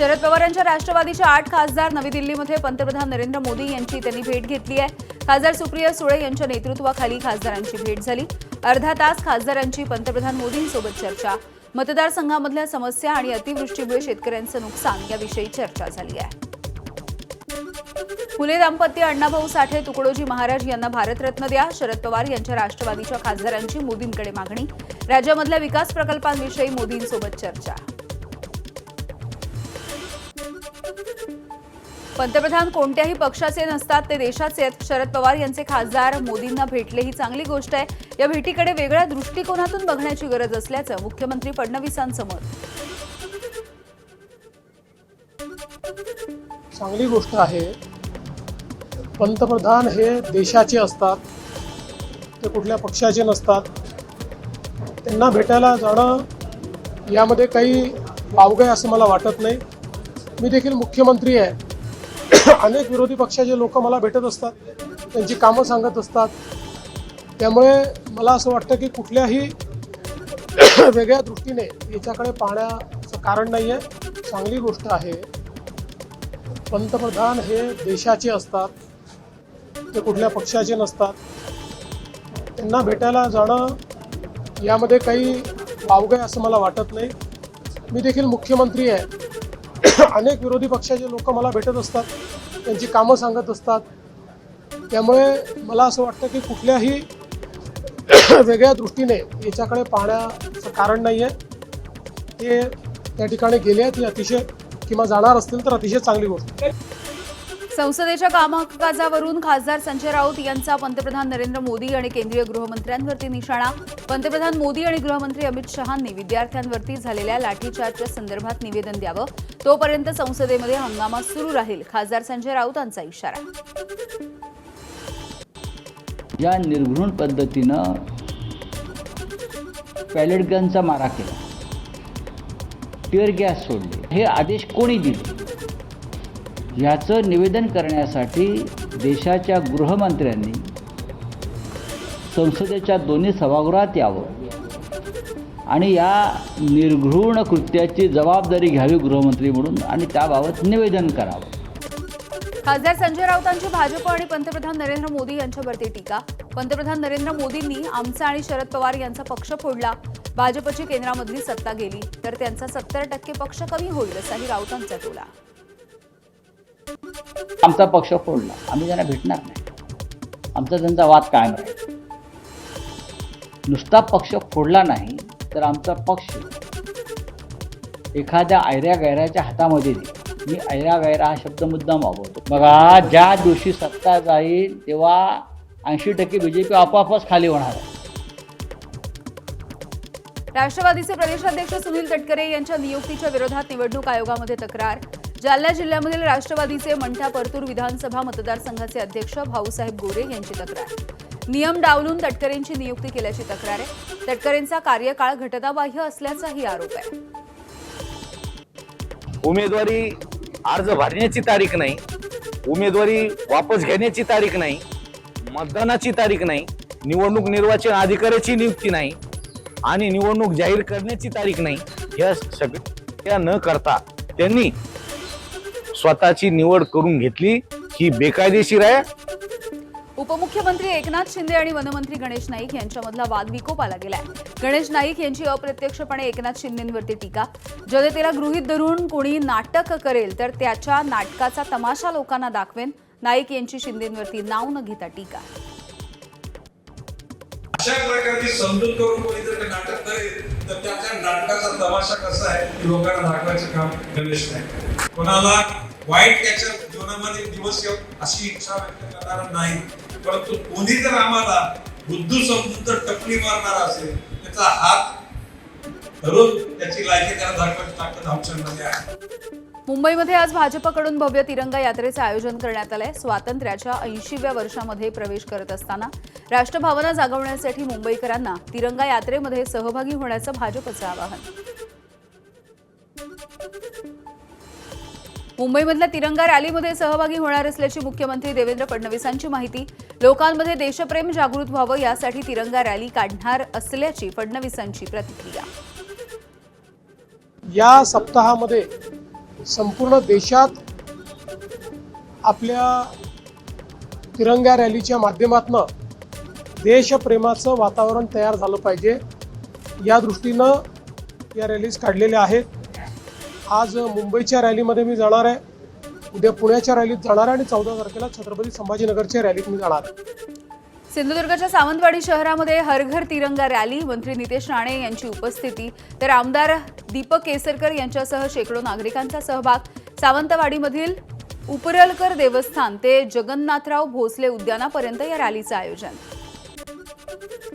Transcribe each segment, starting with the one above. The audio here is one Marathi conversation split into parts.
शरद पवारांच्या राष्ट्रवादीचे 8 खासदार नवी दिल्लीमध्ये पंतप्रधान नरेंद्र मोदी यांची त्यांनी भेट घेतली आहे। खासदार सुप्रिया सुळे यांच्या नेतृत्वाखाली खासदारांची भेट झाली। अर्धा तास खासदारांची पंतप्रधान मोदींसोबत चर्चा, मतदारसंघामधल्या समस्या आणि अतिवृष्टीमुळे शेतकऱ्यांचं नुकसान याविषयी चर्चा झाली आहे। फुले दाम्पत्य अण्णाभाऊ साठे तुकडोजी महाराज यांना भारतरत्न द्या, शरद पवार यांच्या राष्ट्रवादीच्या खासदारांची मोदींकडे मागणी। राज्यामधल्या विकास प्रकल्पांविषयी मोदींसोबत चर्चा। पंतप्रधान कोणत्याही पक्षाचे नसतात, ते देशाचे आहेत। शरद पवार यांचे खासदार मोदींना भेटले ही चांगली गोष्ट आहे। या भेटीकडे वेगळ्या दृष्टिकोनातून बघण्याची गरज असल्याचं मुख्यमंत्री फडणवीसांचं मत। चांगली गोष्ट आहे। पंतप्रधान हे देशाचे असतात, ते कुठल्या पक्षाचे नसतात। त्यांना भेटायला जाणं यामध्ये काही वावगं आहे असं मला वाटत नाही। मी देखील मुख्यमंत्री आहे, अनेक विरोधी पक्षाचे लोक मला भेटत असतात, त्यांची कामं सांगत असतात। त्यामुळे मला असं वाटतं की कुठल्याही वेगळ्या दृष्टीने याच्याकडे पाहण्याचं कारण नाही आहे। चांगली गोष्ट आहे। पंतप्रधान हे देशाचे असतात, ते कुठल्या पक्षाचे नसतात। त्यांना भेटायला जाणं यामध्ये काही वावगं आहे असं मला वाटत नाही। मी देखील मुख्यमंत्री आहे, अनेक विरोधी पक्षाचे लोक मला भेटत असतात, त्यांची कामं सांगत असतात। त्यामुळे मला असं वाटतं की कुठल्याही वेगळ्या दृष्टीने याच्याकडे पाहण्याचं कारण नाही आहे। ते त्या ठिकाणी गेले आहेत, ही अतिशय किंवा जाणार असतील तर अतिशय चांगली गोष्ट आहे। संसदेच्या कामकाजावरून खासदार संजय राऊत यांचा पंतप्रधान नरेंद्र मोदी आणि केंद्रीय गृहमंत्र्यांवरती निशाणा। पंतप्रधान मोदी आणि गृहमंत्री अमित शहांनी विद्यार्थ्यांवरती झालेल्या लाठीचार्जच्या संदर्भात निवेदन द्यावं, तोपर्यंत संसदेमध्ये हंगामा सुरू राहील, खासदार संजय राऊतांचा इशारा। या निर्घृण पद्धतीनं पॅलेट गनचा मारा केला, टिअर गॅस सोडले, हे आदेश कोणी दिले याचं निवेदन करण्यासाठी देशाच्या गृहमंत्र्यांनी संसदेच्या दोन्ही सभागृहात यावं आणि या निर्घृण कृत्याची जबाबदारी घ्यावी गृहमंत्री म्हणून आणि त्याबाबत निवेदन करावं। खासदार संजय राऊतांची भाजप आणि पंतप्रधान नरेंद्र मोदी यांच्यावरती टीका। पंतप्रधान नरेंद्र मोदींनी आमचा आणि शरद पवार यांचा पक्ष फोडला, भाजपची केंद्रामधली सत्ता गेली तर त्यांचा 70% पक्ष कमी होईल, असाही राऊतांचा टोला। आमचा पक्ष फोडला, आम्ही त्यांना भेटणार नाही, आमचा त्यांचा वाद कायम राहील। नुसता पक्ष फोडला नाही तर आमचा पक्ष एखाद्या ऐऱ्या गैराच्या हातामध्ये दे। मी ऐरा गैरा हा शब्द मुद्दाम वापरतो। बघा, ज्या दिवशी सत्ता जाईल तेव्हा 80% बीजेपी आपोआपच खाली होणार आहे। राष्ट्रवादीचे प्रदेशाध्यक्ष सुनील तटकरे यांच्या नियुक्तीच्या विरोधात निवडणूक आयोगामध्ये तक्रार। जालना जिल्ह्यामधील राष्ट्रवादीचे मंठा परतूर विधानसभा मतदारसंघाचे अध्यक्ष भाऊसाहेब गोरे यांची तक्रार। नियम डावलून तटकरेंची नियुक्ती केल्याची तक्रार आहे। तटकरेंचा कार्यकाळ घटनाबाह्य असल्याचाही आरोप आहे। उमेदवारी अर्ज भरण्याची तारीख नाही, उमेदवारी वापस घेण्याची तारीख नाही, मतदानाची तारीख नाही, निवडणूक निर्वाचन अधिकाऱ्याची नियुक्ती नाही आणि निवडणूक जाहीर करण्याची तारीख नाही। या सगळ्या न करता त्यांनी स्वतःची निवड करून घेतली, ही बेकायदेशीर आहे। उपमुख्यमंत्री एकनाथ शिंदे आणि वनमंत्री गणेश नाईक यांच्यामधला वाद विकोपाला गेलाय। गणेश नाईक यांची अप्रत्यक्षपणे एकनाथ शिंदेंवरती टीका। जनतेला गृहीत धरून कोणी नाटक करेल तर त्याच्या नाटकाचा तमाशा लोकांना दाखवेन, नाईक यांची शिंदेंवरती नाव न घेता टीका। अशा प्रकारची समजूत करून कोणी जर नाटक करेल तर त्याच्या नाटकाचा तमाशा कसा आहे हे लोकांना दाखवायचं काम गणेश नाईक। कोणाला वाईट त्याच्या जीवनामध्ये दिवस येऊ अशी इच्छा व्यक्त करणारा नाही, परंतु कोणी जर आम्हाला बुद्धू समजून जर टपली मारणार असेल त्याचा हात धरून त्याची लायकी त्याला दाखवायची ताकद आमच्यामध्ये आहे। मुंबईमध्ये आज भाजपकडून भव्य तिरंगा यात्रेचं आयोजन करण्यात आलंय। स्वातंत्र्याच्या 80व्या वर्षामध्ये प्रवेश करत असताना राष्ट्रभावना जागवण्यासाठी मुंबईकरांना तिरंगा यात्रेमध्ये सहभागी होण्याचं भाजपचं आवाहन। मुंबईमधल्या तिरंगा रॅलीमध्ये सहभागी होणार असल्याची मुख्यमंत्री देवेंद्र फडणवीसांची माहिती। लोकांमध्ये देशप्रेम जागृत व्हावं यासाठी तिरंगा रॅली काढणार असल्याची फडणवीसांची प्रतिक्रिया। या सप्ताहामध्ये संपूर्ण देशात आपल्या तिरंगा रॅलीच्या माध्यमातून देशप्रेमाचं वातावरण तयार झालं पाहिजे, या दृष्टीनं या रॅलीज काढलेल्या आहेत. आज मुंबईच्या रॅलीमध्ये मी जाणार आहे, उद्या पुण्याच्या रॅलीत जाणार आहे आणि 14 तारखेला छत्रपती संभाजीनगरच्या रॅलीत मी जाणार आहे. सिंधुदुर्गच्या सावंतवाडी शहरामध्ये हर घर तिरंगा रॅली, मंत्री नितेश राणे यांची उपस्थिती, तर आमदार दीपक केसरकर यांच्यासह शेकडो नागरिकांचा सहभाग. सावंतवाडीमधील उपरलकर देवस्थान ते जगन्नाथराव भोसले उद्यानापर्यंत या रॅलीचं आयोजन.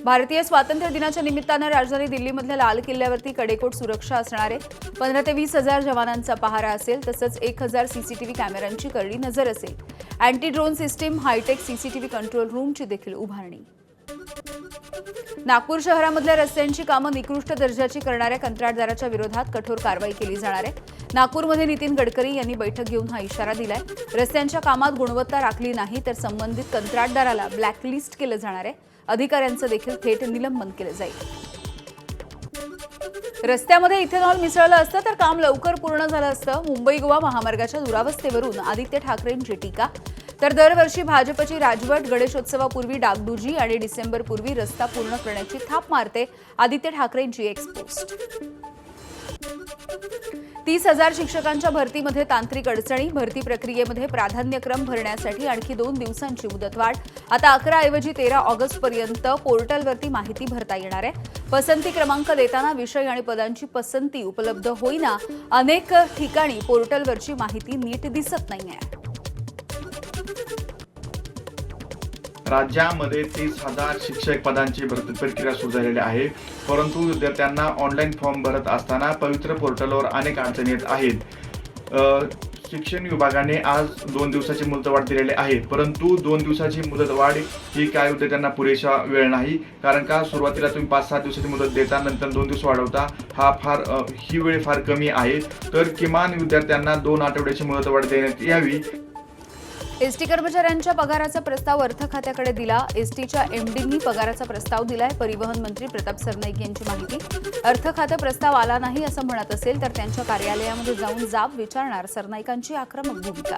भारतीय स्वातंत्र्य दिनाच्या निमित्तानं राजधानी दिल्लीमधल्या लाल किल्ल्यावरती कडेकोट सुरक्षा असणार आहे. 15 ते 20 हजार जवानांचा पहारा असेल, तसंच 1000 सीसीटीव्ही कॅमेऱ्यांची करडी नजर असेल. Anti drone system, hi tech CCTV control रूमची देखील उभारणी. नागपूर शहरामधल्या रस्त्यांची कामं निकृष्ट दर्जाची करणाऱ्या कंत्राटदाराच्या विरोधात कठोर कारवाई केली जाणार आहे. नागपूरमध्ये नितीन गडकरी यांनी बैठक घेऊन हा इशारा दिलाय. रस्त्यांच्या कामात गुणवत्ता राखली नाही तर संबंधित कंत्राटदाराला ब्लॅकलिस्ट केलं जाणार आहे. अधिकाऱ्यांचं देखील थेट निलंबन केलं जाईल. रस्त्यामध्ये इथेनॉल मिसळलं असतं तर काम लवकर पूर्ण झालं असतं. मुंबई गोवा महामार्गाच्या दुरावस्थेवरून आदित्य ठाकरेंची टीका. तर दरवर्षी भाजपची राजवट गणेशोत्सवापूर्वी डागडुजी आणि डिसेंबरपूर्वी रस्ता पूर्ण करण्याची थाप मारते. आदित्य ठाकरेंची एक्स पोस्ट. 30,000 शिक्षकांच्या भरतीमध्ये तांत्रिक अडचणी. भरती प्रक्रियेमध्ये प्राधान्यक्रम भरण्यासाठी आणखी 2 दिवसांची मुदतवाढ. आता 11 ऐवजी 13 ऑगस्टपर्यंत पोर्टलवरती माहिती भरता येणार आहे. पसंती क्रमांक देताना विषय आणि पदांची पसंती उपलब्ध होईना. अनेक ठिकाणी पोर्टलवरची माहिती नीट दिसत नाहीये. राज्यामध्ये 30,000 शिक्षक पदांची भरती प्रक्रिया सुरू झालेली आहे, परंतु विद्यार्थ्यांना ऑनलाईन फॉर्म भरत असताना पवित्र पोर्टलवर अनेक अडचणी येत आहेत. शिक्षण विभागाने आज 2 दिवसाची मुदतवाढ दिलेली आहे, परंतु 2 दिवसाची मुदतवाढ ही काय विद्यार्थ्यांना पुरेसा वेळ नाही. कारण का सुरुवातीला तुम्ही 5-7 दिवसाची मुदत देता, नंतर 2 दिवस वाढवता. ही वेळ फार कमी आहे. तर किमान विद्यार्थ्यांना 2 आठवड्याची मुदतवाढ देण्यात यावी. एसटी कर्मचाऱ्यांच्या पगाराचा प्रस्ताव अर्थ खात्याकडे दिला. एसटीच्या एमडींनी पगाराचा प्रस्ताव दिलाय. परिवहन मंत्री प्रताप सरनाईक यांची माहिती. अर्थ खाते प्रस्ताव आला नाही असं म्हणत असेल तर त्यांच्या कार्यालयामध्ये जाऊन जाब विचारणार. सरनाईकांची आक्रमक भूमिका.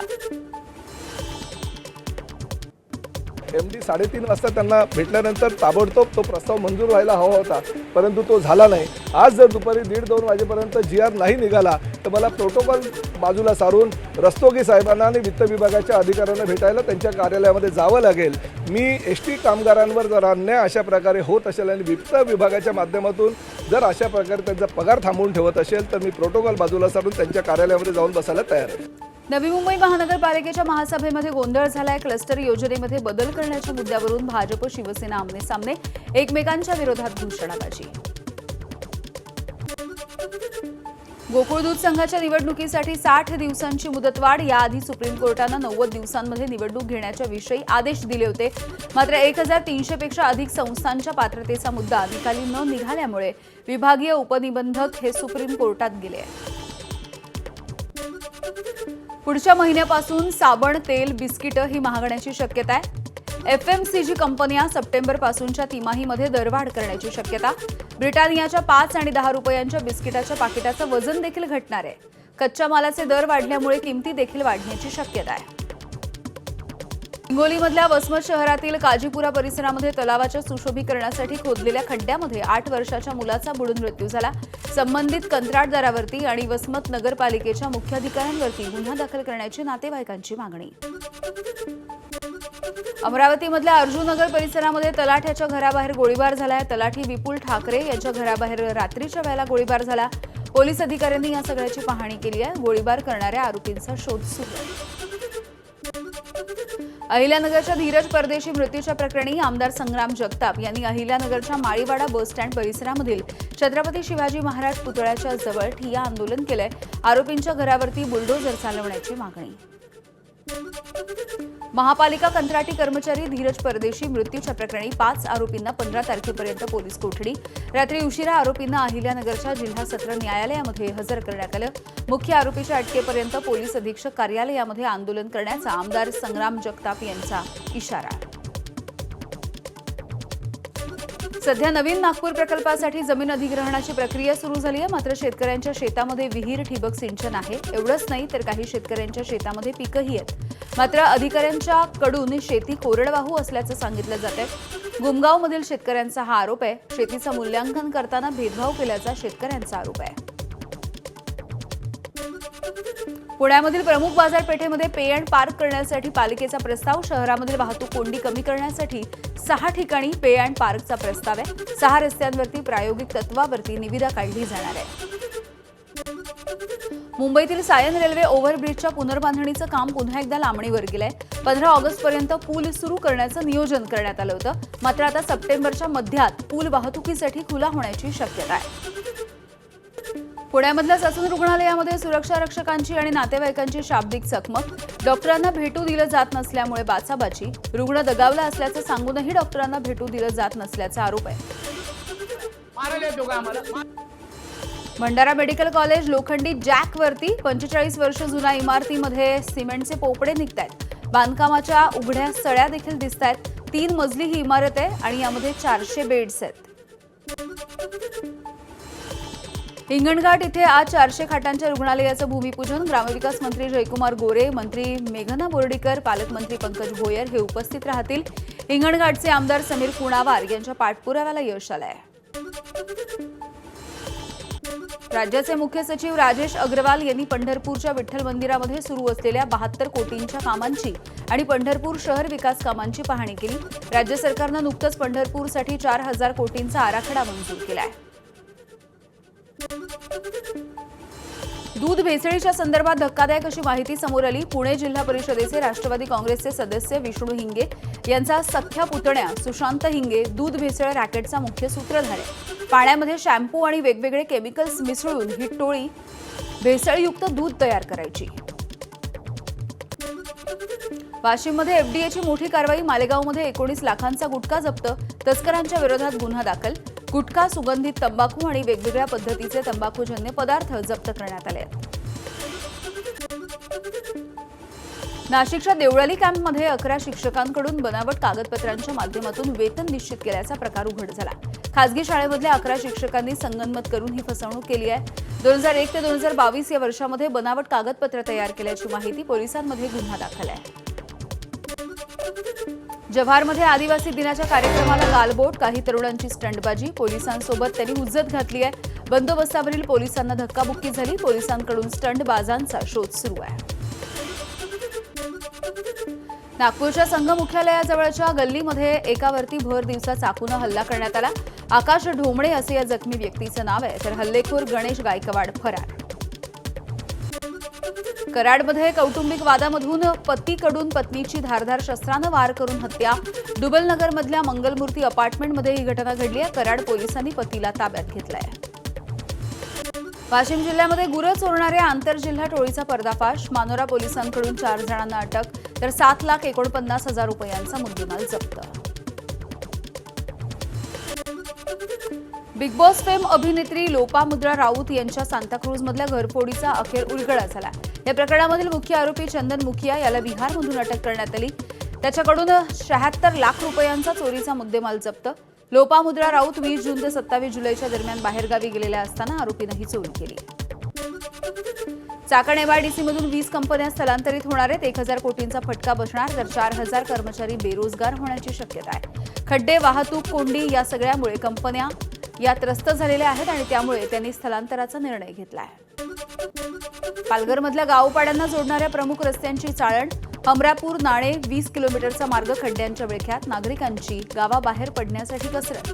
MD 3:30 वाजता त्यांना भेटल्यानंतर ताबडतोब तो प्रस्ताव मंजूर व्हायला हवा होता, परंतु तो झाला नाही. आज जर दुपारी 1:30-2 वाजेपर्यंत GR नाही निघाला तर मला प्रोटोकॉल बाजूला सारून रस्तोगी साहेबांना आणि वित्त विभागाच्या अधिकाऱ्यांना भेटायला त्यांच्या कार्यालयामध्ये जावं लागेल. मी ST कामगारांवर जर अन्याय अशा प्रकारे होत असेल आणि वित्त विभागाच्या माध्यमातून जर अशा प्रकारे त्यांचा पगार थांबवून ठेवत असेल तर मी प्रोटोकॉल बाजूला सारून त्यांच्या कार्यालयामध्ये जाऊन बसायला तयार आहे. नवी मुंबई महानगरपालिकेच्या महासभेमध्ये गोंधळ झालाय. क्लस्टर योजनेमध्ये बदल करण्याच्या मुद्द्यावरून भाजप शिवसेना आमने सामने. एकमेकांच्या विरोधात घोषणाबाजी. गोकुळ दूध संघाच्या निवडणुकीसाठी 60 दिवसांची मुदतवाढ. याआधी सुप्रीम कोर्टानं 90 दिवसांमध्ये निवडणूक घेण्याच्या विषयी आदेश दिले होते. मात्र 1300 पेक्षा अधिक संस्थांच्या पात्रतेचा मुद्दा निकाली न निघाल्यामुळे विभागीय उपनिबंधक हे सुप्रीम कोर्टात गेले. पुढच्या महिन्यापासून साबण, तेल, बिस्किटं ही महागण्याची शक्यता आहे. FMCG कंपन्या सप्टेंबरपासूनच्या तिमाहीमध्ये दरवाढ करण्याची शक्यता. ब्रिटानियाच्या 5 आणि 10 रुपयांच्या बिस्किटाच्या पाकिटाचं वजन देखील घटणार आहे. कच्च्या मालाचे दर वाढल्यामुळे किमती देखील वाढण्याची शक्यता आहे. हिंगोलीमधल्या वसमत शहरातील काजीपुरा परिसरामध्ये तलावाच्या सुशोभीकरणासाठी खोदलेल्या खड्ड्यामध्ये 8 वर्षाच्या मुलाचा बुडून मृत्यू झाला. संबंधित कंत्राटदारावरती आणि वसमत नगरपालिकेच्या मुख्याधिकाऱ्यांवरती गुन्हा दाखल करण्याची नातेवाईकांची मागणी. अमरावतीमधल्या अर्जुननगर परिसरामध्ये तलाठ्याच्या घराबाहेर गोळीबार झालाय. तलाठी विपुल ठाकरे यांच्या घराबाहेर रात्रीच्या वेळेला गोळीबार झाला. पोलीस अधिकाऱ्यांनी या सगळ्याची पाहणी केली आहे. गोळीबार करणाऱ्या आरोपींचा शोध सुरू आहे. अहिल्यानगरच्या धीरज परदेशी मृत्यूच्या प्रकरणी आमदार संग्राम जगताप यांनी अहिल्यानगरच्या माळीवाडा बसस्टँड परिसरामधील छत्रपती शिवाजी महाराज पुतळ्याच्या जवळ ठिय्या आंदोलन केलंय. आरोपींच्या घरावरती बुलडोझर चालवण्याची मागणी. महापालिका कंत्राटी कर्मचारी धीरज परदेशी मृत्यूच्या प्रकरणी 5 आरोपींना 15 तारखेपर्यंत पोलीस कोठडी. रात्री उशिरा आरोपींना अहिल्यानगरच्या जिल्हा सत्र न्यायालयामध्ये हजर करण्यात आलं. मुख्य आरोपीच्या अटकेपर्यंत पोलीस अधीक्षक कार्यालयामध्ये आंदोलन करण्याचा आमदार संग्राम जगताप यांचा इशारा. सध्या नवीन नागपूर प्रकल्पासाठी जमीन अधिग्रहणाची प्रक्रिया सुरू झाली आहे. मात्र शेतकऱ्यांच्या शेतामध्ये विहीर ठिबक सिंचन आहे. एवढंच नाही तर काही शेतकऱ्यांच्या शेतामध्ये पिकंही आहेत. मात्र अधिकाऱ्यांच्या कडून शेती कोरडवाहू असल्याचं सांगितलं जात आहे. गुमगावमधील शेतकऱ्यांचा हा आरोप आहे. शेतीचं मूल्यांकन करताना भेदभाव केल्याचा शेतकऱ्यांचा आरोप आहे. पुण्यामधील प्रमुख बाजारपेठेमध्ये पे अँड पार्क करण्यासाठी पालिकेचा प्रस्ताव. शहरामधील वाहतूक कोंडी कमी करण्यासाठी 6 ठिकाणी पे अँड पार्कचा प्रस्ताव आहे. 6 रस्त्यांवरती प्रायोगिक तत्वावरती निविदा काढली जाणार आहे. मुंबईतील सायन रेल्वे ओव्हरब्रिजच्या पुनर्बांधणीचं काम पुन्हा एकदा लांबणीवर गेलंय. 15 ऑगस्टपर्यंत पूल सुरू करण्याचं नियोजन करण्यात आलं होतं. मात्र आता सप्टेंबरच्या मध्यात पूल वाहतुकीसाठी खुला होण्याची शक्यता आहे. पुण्यामधल्या ससून रुग्णालयामध्ये सुरक्षा रक्षकांची आणि नातेवाईकांची शाब्दिक चकमक. डॉक्टरांना भेटू दिलं जात नसल्यामुळे बाचाबाची. रुग्ण दगावला असल्याचं सांगूनही डॉक्टरांना भेटू दिलं जात नसल्याचा आरोप आहे. भंडारा मेडिकल कॉलेज लोखंडी जॅकवरती 45 वर्ष जुन्या इमारतीमध्ये सिमेंटचे पोपडे निघतायत. बांधकामाच्या उघड्या सळ्या देखील दिसतायत. 3 मजली ही इमारत आहे आणि यामध्ये 400 बेड्स आहेत. हिंगणघाट इथे आज 400 खाटांच्या रुग्णालयाचं भूमिपूजन. ग्रामविकास मंत्री जयकुमार गोरे, मंत्री मेघना बोर्डीकर, पालकमंत्री पंकज भोयर हे उपस्थित राहतील. हिंगणघाटचे आमदार समीर कुणावार यांच्या पाठपुराव्याला यश आलंय. राज्याचे मुख्य सचिव राजेश अग्रवाल यांनी पंढरपूरच्या विठ्ठल मंदिरामध्ये सुरू असलेल्या 72 कोटींच्या कामांची आणि पंढरपूर शहर विकास कामांची पाहणी केली. राज्य सरकारनं नुकतंच पंढरपूरसाठी 4000 कोटींचा आराखडा मंजूर केलाय. दूध भेसळीच्या संदर्भात धक्कादायक अशी माहिती समोर आली. पुणे जिल्हा परिषदेचे राष्ट्रवादी काँग्रेसचे सदस्य विष्णू हिंगे यांचा सख्या पुतण्या सुशांत हिंगे दूध भेसळ रॅकेटचा मुख्य सूत्रधार आहे. पाण्यामध्ये शॅम्पू आणि वेगवेगळे केमिकल्स मिसळून ही टोळी भेसळयुक्त दूध तयार करायची. वाशिममध्ये एफडीएची मोठी कारवाई. मालेगावमध्ये 19 लाखांचा गुटखा जप्त. तस्करांच्या विरोधात गुन्हा दाखल. गुटखा, सुगंधित तंबाखू आणि वेगवेगळ्या पद्धतीचे तंबाखूजन्य पदार्थ जप्त करण्यात आले आहेत. नाशिकच्या देवळाली कॅम्पमध्ये 11 शिक्षकांकडून बनावट कागदपत्रांच्या माध्यमातून वेतन निश्चित केल्याचा प्रकार उघड झाला. खासगी शाळेमधल्या 11 शिक्षकांनी संगनमत करून ही फसवणूक केली आहे. 2001 ते 2022 या वर्षामध्ये बनावट कागदपत्र तयार केल्याची माहिती. पोलिसांमध्ये गुन्हा दाखल आहे. जव्हारमध्ये आदिवासी दिनाच्या कार्यक्रमाला गालबोट. काही तरुणांची स्टंटबाजी. पोलिसांसोबत त्यांनी हुज्जत घातली आहे. बंदोबस्तावरील पोलिसांना धक्काबुक्की झाली. पोलिसांकडून स्टंटबाजांचा शोध सुरू आहे. नागपूरच्या संघ मुख्यालयाजवळच्या गल्लीमध्ये एकावरती भर दिवसा चाकूनं हल्ला करण्यात आला. आकाश ढोमणे असे या जखमी व्यक्तीचं नाव आहे. तर हल्लेखोर गणेश गायकवाड फरार. कराडमध्ये कौटुंबिक वादामधून पतीकडून पत्नीची धारदार शस्त्रानं वार करून हत्या. दुबलनगरमधल्या मंगलमूर्ती अपार्टमेंटमध्ये ही घटना घडली आहे. कराड पोलिसांनी पतीला ताब्यात घेतलंय. वाशिम जिल्ह्यामध्ये गुरं चोरणाऱ्या आंतरजिल्हा टोळीचा पर्दाफाश. मानोरा पोलिसांकडून 4 जणांना अटक. तर 7,49,000 रुपयांचा मुद्देमाल जप्त. बिग बॉस फेम अभिनेत्री लोपामुद्रा राऊत यांच्या सांताक्रूजमधल्या घरफोडीचा अखेर उलगडा झाला. या प्रकरणामधील मुख्य आरोपी चंदन मुखिया याला बिहारमधून अटक करण्यात आली. त्याच्याकडून 76 लाख रुपयांचा चोरीचा मुद्देमाल जप्त. लोपामुद्रा राऊत 20 जून ते 27 जुलैच्या दरम्यान बाहेरगावी गेलेल्या असताना आरोपीनं ही चोरी केली. चाकण एमआयडीसीमधून 20 कंपन्या स्थलांतरित होणार आहेत. 1000 कोटींचा फटका बसणार. तर 4000 कर्मचारी बेरोजगार होण्याची शक्यता आहे. खड्डे, वाहतूक कोंडी या सगळ्यामुळे कंपन्या या त्रस्त झालेल्या आहेत आणि त्यामुळे त्यांनी स्थलांतराचा निर्णय घेतला आहे. पालघरमधल्या गावपाड्यांना जोडणाऱ्या प्रमुख रस्त्यांची चाळण. हमरापूर नाणे 20 किलोमीटरचा मार्ग खड्ड्यांच्या विळख्यात. नागरिकांची गावाबाहेर पडण्यासाठी कसरत.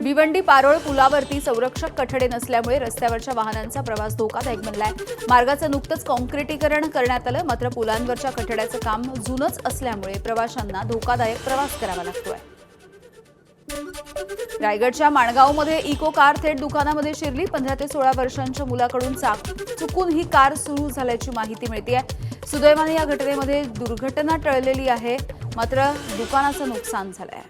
भिवंडी पारोळ पुलावरती संरक्षक कठडे नसल्यामुळे रस्त्यावरच्या वाहनांचा प्रवास धोकादायक बनलाय. मार्गाचं नुकतंच कॉन्क्रिटीकरण करण्यात आलं. मात्र पुलांवरच्या कठड्याचं काम जुनंच असल्यामुळे प्रवाशांना धोकादायक प्रवास करावा लागतोय. रायगडच्या माणगावमध्ये इको कार थेट दुकानामध्ये शिरली. 15 ते 16 वर्षांच्या मुलाकडून चुकून ही कार सुरू झाल्याची माहिती मिळतेय. सुदैवाने या घटनेमध्ये दुर्घटना टळलेली आहे. मात्र दुकानाचं नुकसान झालंय.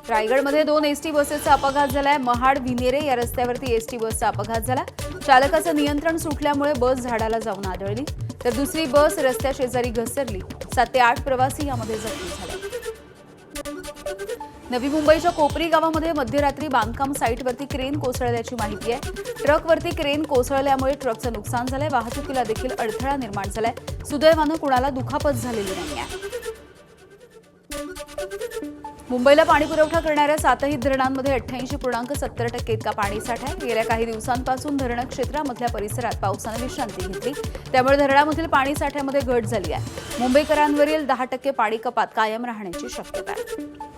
रायगडमध्ये 2 एसटी बसेसचा अपघात झालाय. महाड विनेरे या रस्त्यावरती एसटी बसचा अपघात झाला. चालकाचं नियंत्रण सुटल्यामुळे बस झाडाला जाऊन आदळली. तर दुसरी बस रस्त्या शेजारी घसरली. 7 ते 8 प्रवासी यामध्ये जखमी झाले. नवी मुंबईच्या कोपरी गावामध्ये मध्यरात्री बांधकाम साईटवरती क्रेन कोसळल्याची माहिती आहे. ट्रकवरती क्रेन कोसळल्यामुळे ट्रकचं नुकसान झालंय. वाहतुकीला देखील अडथळा निर्माण झालाय. सुदैवानं कुणाला दुखापत झालेली नाहीये. मुंबईला पाणी पुरवठा करणाऱ्या 7ही धरणांमध्ये 88.70% इतका पाणीसाठा आहे. गेल्या काही दिवसांपासून धरण क्षेत्रामधल्या परिसरात पावसानं विश्रांती घेतली, त्यामुळे धरणामधील पाणी साठ्यामध्ये घट झाली आहे. मुंबईकरांवरील 10% पाणी कपात कायम राहण्याची शक्यता आहे.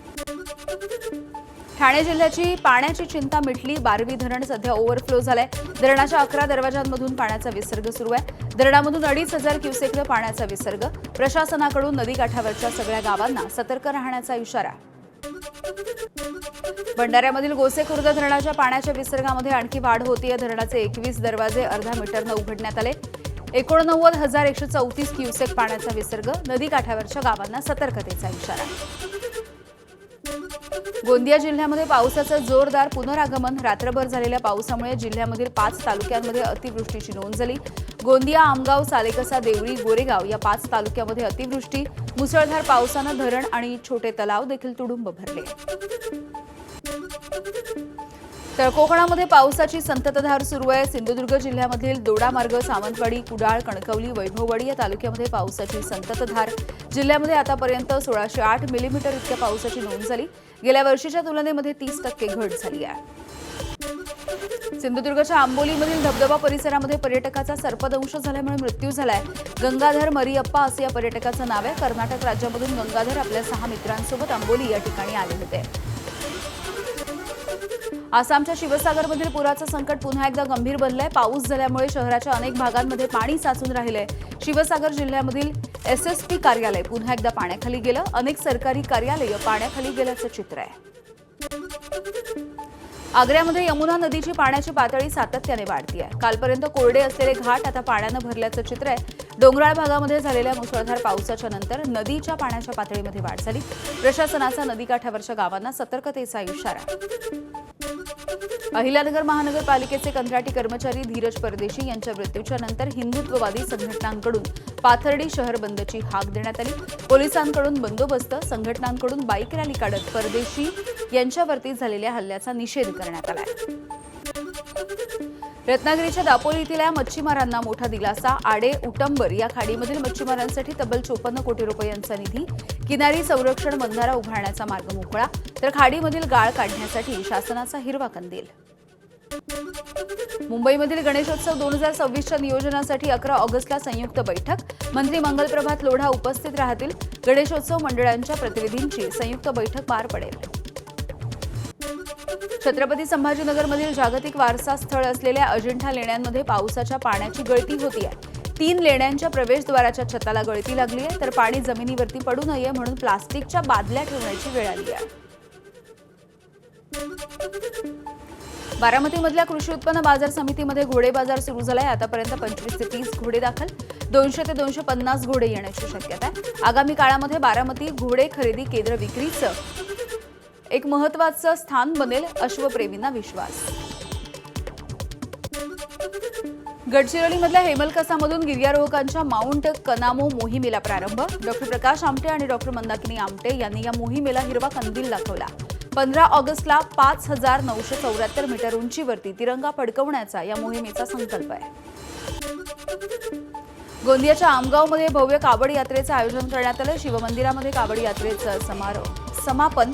ठाणे जिल्ह्याची पाण्याची चिंता मिटली. बारवी धरण सध्या ओव्हरफ्लो झालंय. धरणाच्या 11 दरवाजांमधून पाण्याचा विसर्ग सुरू आहे. धरणामधून 2,500 क्युसेकनं पाण्याचा विसर्ग. प्रशासनाकडून नदीकाठावरच्या सगळ्या गावांना सतर्क राहण्याचा इशारा. भंडाऱ्यामधील गोसेखुर्द धरणाच्या पाण्याच्या विसर्गामध्ये आणखी वाढ होतीये. धरणाचे 21 दरवाजे अर्ध्या मीटरनं उघडण्यात आले. 89,134 क्युसेक पाण्याचा विसर्ग. नदीकाठावरच्या गावांना सतर्कतेचा इशारा. गोंदिया जिल्ह्यामध्ये पावसाचं जोरदार पुनरागमन. रात्रभर झालेल्या पावसामुळे जिल्ह्यामधील 5 तालुक्यांमध्ये अतिवृष्टीची नोंद झाली. गोंदिया, आमगाव, सालेकसा, देवळी, गोरेगाव या 5 तालुक्यामध्ये अतिवृष्टी. मुसळधार पावसानं धरण आणि छोटे तलाव देखील तुडुंब भरले. तर कोकणामध्ये पावसाची संततधार सुरू आहे. सिंधुदुर्ग जिल्ह्यामधील दोडामार्ग, सावंतवाडी, कुडाळ, कणकवली, वैभववाडी या तालुक्यामध्ये पावसाची संततधार. जिल्ह्यामध्ये आतापर्यंत 1608 मिलीमीटर इतक्या पावसाची नोंद झाली. गेल्या वर्षीच्या तुलनेमध्ये 30% घट झाली आहे. सिंधुदुर्गच्या आंबोलीमधील धबधबा परिसरामध्ये पर्यटकाचा सर्पदंश झाल्यामुळे मृत्यू झालाय. गंगाधर मरियप्पा असं या पर्यटकाचं नाव आहे. कर्नाटक राज्यामधून गंगाधर आपल्या 6 मित्रांसोबत आंबोली या ठिकाणी आले होते. आसामच्या शिवसागरमधील पुराचं संकट पुन्हा एकदा गंभीर बनलंय. पाऊस झाल्यामुळे शहराच्या अनेक भागांमध्ये पाणी साचून राहिलंय. शिवसागर जिल्ह्यामधील SSP कार्यालय पुन्हा एकदा पाण्याखाली गेलं. अनेक सरकारी कार्यालय पाण्याखाली गेल्याचं चित्र आहे. आग्र्यामध्ये यमुना नदीची पाण्याची पातळी सातत्याने वाढतीये. कालपर्यंत कोरडे असलेले घाट आता पाण्यानं भरल्याचं चित्र आहे. डोंगराळ भागामध्ये झालेल्या मुसळधार पावसाच्या नंतर नदीच्या पाण्याच्या पातळीमध्ये वाढ झाली. प्रशासनाचा नदीकाठावरच्या गावांना सतर्कतेचा इशारा. अहिल्यानगर महानगरपालिकेचे कंत्राटी कर्मचारी धीरज परदेशी यांच्या मृत्यूच्या नंतर हिंदुत्ववादी संघटनांकडून पाथर्डी शहर बंदची हाक देण्यात आली. पोलिसांकडून बंदोबस्त, संघटनांकडून बाईक रॅली काढत परदेशी यांच्यावरती झालेल्या हल्ल्याचा निषेध करण्यात आला. रत्नागिरीच्या दापोलीतल्या मच्छीमारांना मोठा दिलासा. आडे उटंबर या खाडीमधील मच्छीमारांसाठी तब्बल 54 कोटी रुपयांचा निधी. किनारी संरक्षण बंधारा उभारण्याचा मार्ग मोकळा. तर खाडीमधील गाळ काढण्यासाठी शासनाचा हिरवा कंदील. मुंबईमधील गणेशोत्सव 2026च्या नियोजनासाठी 11 ऑगस्टला संयुक्त बैठक. मंत्री मंगलप्रभात लोढा उपस्थित राहतील. गणेशोत्सव मंडळांच्या प्रतिनिधींची संयुक्त बैठक पार पडेल. छत्रपती संभाजीनगरमधील जागतिक वारसा स्थळ असलेल्या अजिंठा लेण्यांमध्ये पावसाच्या पाण्याची गळती होतीये. 3 लेण्यांच्या प्रवेशद्वाराच्या छताला गळती लागली आहे. तर पाणी जमिनीवरती पडू नये म्हणून प्लास्टिकच्या बादल्या ठेवण्याची वेळ आली आहे. बारामतीमधल्या कृषी उत्पन्न बाजार समितीमध्ये घोडे बाजार सुरू झालाय. आतापर्यंत 25 ते 30 घोडे दाखल. 200 ते 250 घोडे येण्याची शक्यता आहे. आगामी काळामध्ये बारामती घोडे खरेदी केंद्र विक्रीचं एक महत्त्वाचं स्थान बनेल, अश्वप्रेमींना विश्वास. गडचिरोलीमधल्या हेमलकसामधून गिर्यारोहकांच्या माउंट कनामो मोहिमेला प्रारंभ. डॉक्टर प्रकाश आमटे आणि डॉक्टर मंदाकिनी आमटे यांनी या मोहिमेला हिरवा कंदील दाखवला. 15 ऑगस्टला 5,974 मीटर उंचीवरती तिरंगा फडकवण्याचा या मोहिमेचा संकल्प आहे. गोंदियाच्या आमगावमध्ये भव्य कावड यात्रेचं आयोजन करण्यात आलं. शिवमंदिरामध्ये कावड यात्रेचं समापन.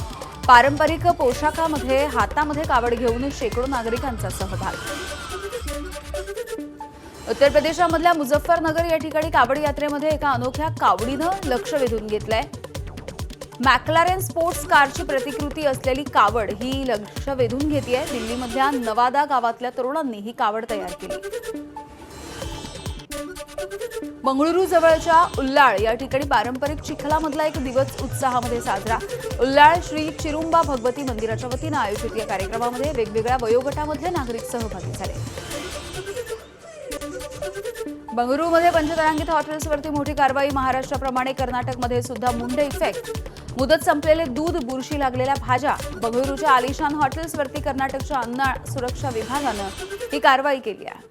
पारंपरिक पोशाखामध्ये हातामध्ये कावड घेऊन शेकडो नागरिकांचा सहभाग. उत्तर प्रदेशामधल्या मुझफ्फरनगर या ठिकाणी कावड यात्रेमध्ये एका अनोख्या कावडीनं लक्ष वेधून घेतलंय. मॅक्लारेन स्पोर्ट्स कारची प्रतिकृती असलेली कावड ही लक्ष वेधून घेतेय. दिल्लीमधल्या नवादा गावातल्या तरुणांनी ही कावड तयार केली. बंगळुरू जवळच्या उल्लाळ या ठिकाणी पारंपरिक चिखलामधला एक दिवस उत्साहामध्ये साजरा. उल्लाळ श्री चिरुंबा भगवती मंदिराच्या वतीनं आयोजित या कार्यक्रमामध्ये वेगवेगळ्या वयोगटामधले नागरिक सहभागी झाले. बंगळुरूमध्ये पंचतारांकित हॉटेल्सवरती मोठी कारवाई. महाराष्ट्राप्रमाणे कर्नाटकमध्ये सुद्धा मुंड इफेक्ट. मुदत संपलेले दूध, बुरशी लागलेल्या भाज्या. बंगळुरूच्या आलिशान हॉटेल्सवरती कर्नाटकच्या अन्न सुरक्षा विभागानं ही कारवाई केली आहे.